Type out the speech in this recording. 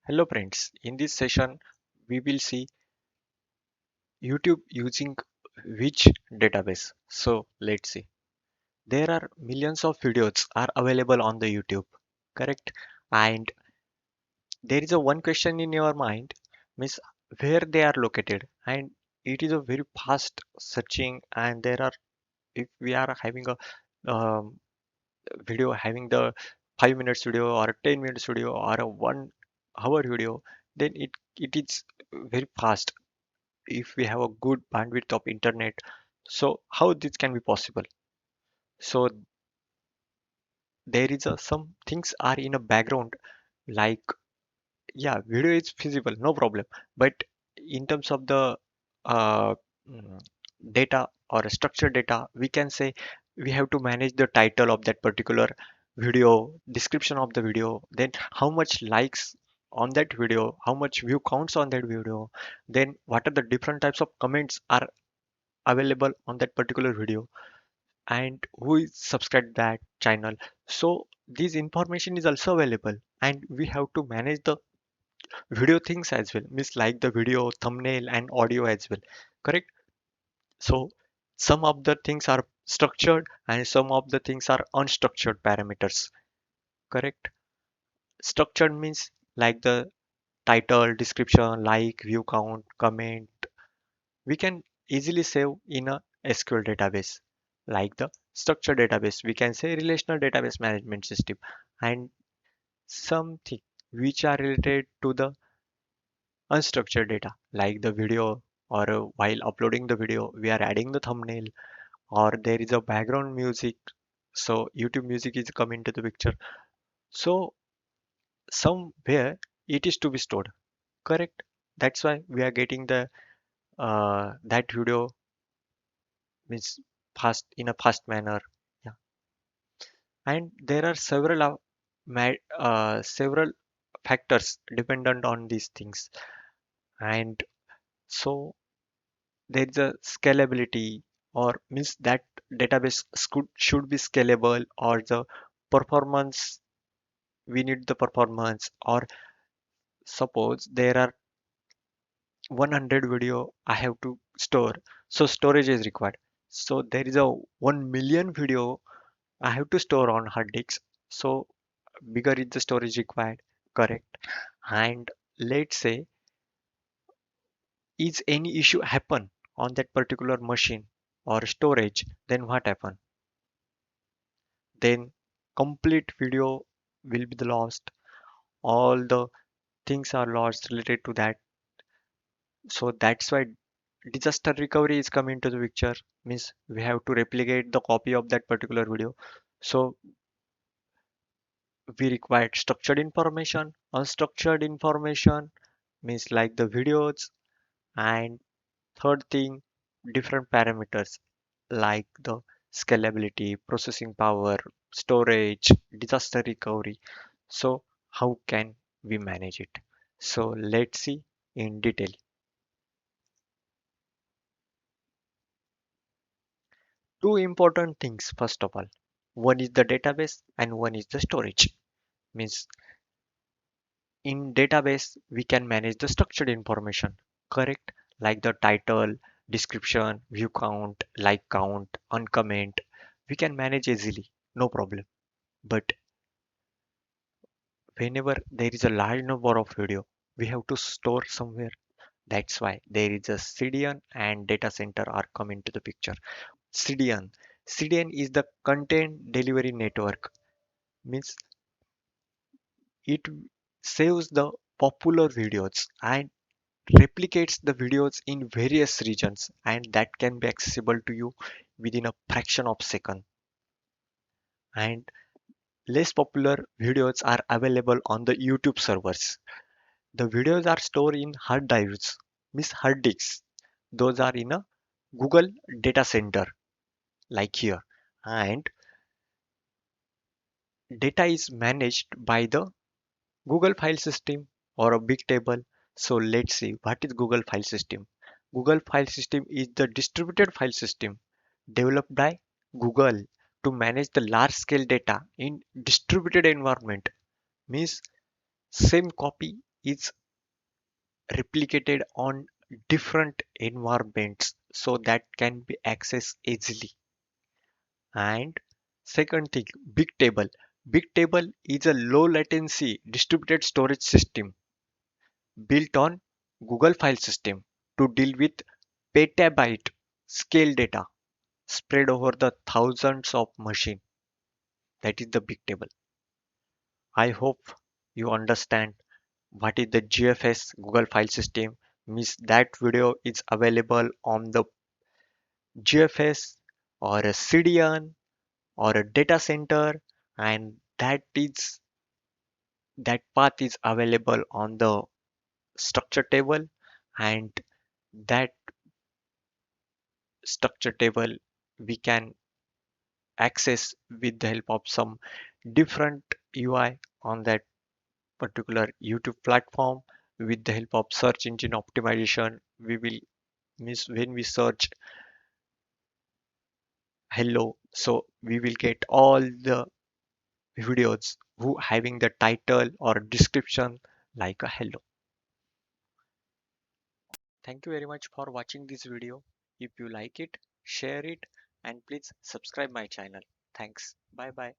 Hello friends, in this session we will see YouTube using which database. So let's see. There are millions of videos are available on the YouTube, correct? And there is a one question in your mind, means where they are located, and it is a very fast searching. And there are, if we are having a video having the 5 minutes video or a 10 minutes video or a 1 hour video, then it is very fast if we have a good bandwidth of internet. So how this can be possible? So there is some things are in a background, like, yeah, video is feasible, no problem, but in terms of the uh, mm, data or structured data, we can say we have to manage the title of that particular video, description of the video, then how much likes on that video, how much view counts on that video, then what are the different types of comments are available on that particular video, and who is subscribed that channel. So this information is also available, and we have to manage the video things as well, means like the video thumbnail and audio as well, correct? So some of the things are structured and some of the things are unstructured parameters, correct? Structured means like the title, description, like, view count, comment, we can easily save in a SQL database. Like the structured database, we can say relational database management system, and something which are related to the unstructured data, like the video, or while uploading the video, we are adding the thumbnail, or there is a background music. So YouTube music is coming to the picture. So somewhere it is to be stored, correct? That's why we are getting the that video means fast in a fast manner. Yeah, and there are several factors dependent on these things, and so there is a scalability, or means that database should be scalable, or the performance, we need the performance, or suppose there are 100 video I have to store, so storage is required. So there is a 1 million video I have to store on hard disks, so bigger is the storage required, correct? And let's say, is any issue happen on that particular machine or storage, then what happen? Then complete video will be the lost, all the things are lost related to that. So that's why disaster recovery is coming to the picture, means we have to replicate the copy of that particular video. So we required structured information, unstructured information, means like the videos, and third thing, different parameters like the scalability, processing power, storage, disaster recovery. So how can we manage it? So let's see in detail. Two important things, first of all. One is the database and one is the storage. Means in database we can manage the structured information, correct? Like the title, description, view count, like count, uncomment. We can manage easily, no problem. But whenever there is a large number of video, we have to store somewhere. That's why there is a CDN and data center are coming to the picture. CDN. CDN is the content delivery network. Means it saves the popular videos and replicates the videos in various regions, and that can be accessible to you within a fraction of second. And less popular videos are available on the YouTube servers. The videos are stored in hard drives, means hard disks. Those are in a Google data center, like here. And data is managed by the Google file system or a big table. So let's see what is Google file system. Google file system is the distributed file system developed by Google to manage the large scale data in distributed environment. Means same copy is replicated on different environments so that can be accessed easily. And second thing, big table. Big table is a low latency distributed storage system built on Google file system to deal with petabyte scale data spread over the thousands of machines. That is the big table. I hope you understand what is the GFS Google file system. Means that video is available on the GFS or a CDN or a data center, and that path is available on the structure table, and that structure table we can access with the help of some different UI on that particular YouTube platform. With the help of search engine optimization, we will miss when we search hello, so we will get all the videos who having the title or description like a hello. Thank you very much for watching this video. If you like it, share it, and please subscribe my channel. Thanks. Bye bye.